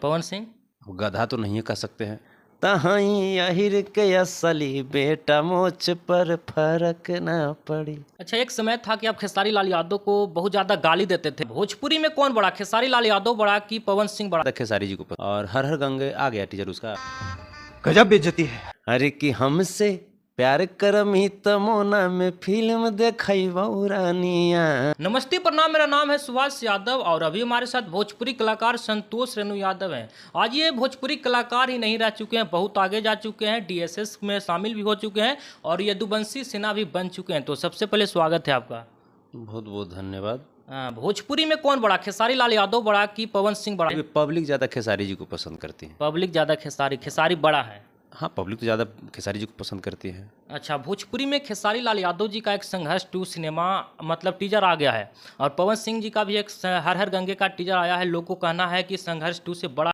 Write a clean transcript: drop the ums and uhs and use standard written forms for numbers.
पवन सिंह। गधा तो नहीं कह सकते हैं। तहाई अहिर के असली बेटा मोच पर फर्क ना पड़ी। अच्छा, एक समय था कि आप खेसारी लाल यादव को बहुत ज्यादा गाली देते थे। भोजपुरी में कौन बड़ा, खेसारी लाल यादव बड़ा कि पवन सिंह बड़ा? खेसारी जी को पसंद। और हर हर गंगे आ गया टीचर उसका। गजब बेइज्जती है। अरे कि हमसे प्यार करम ही तमोना में फिल्म देखई रानिया। नमस्ते, प्रणाम, मेरा नाम है सुभाष यादव और अभी हमारे साथ भोजपुरी कलाकार संतोष रेणु यादव हैं। आज ये भोजपुरी कलाकार ही नहीं रह चुके हैं, बहुत आगे जा चुके हैं, डीएसएस में शामिल भी हो चुके हैं और यदुवंशी सिन्हा भी बन चुके हैं। तो सबसे पहले स्वागत है आपका। बहुत बहुत धन्यवाद। भोजपुरी में कौन बड़ा, खेसारी लाल यादव बड़ा कि पवन सिंह बड़ा? पब्लिक ज़्यादा खेसारी जी को पसंद करती है। पब्लिक ज़्यादा खेसारी बड़ा है। हाँ, पब्लिक तो ज़्यादा खेसारी जी को पसंद करती है। अच्छा, भोजपुरी में खेसारी लाल यादव जी का एक संघर्ष 2 सिनेमा मतलब टीजर आ गया है और पवन सिंह जी का भी एक हर हर गंगे का टीजर आया है। लोगों को कहना है कि संघर्ष 2 से बड़ा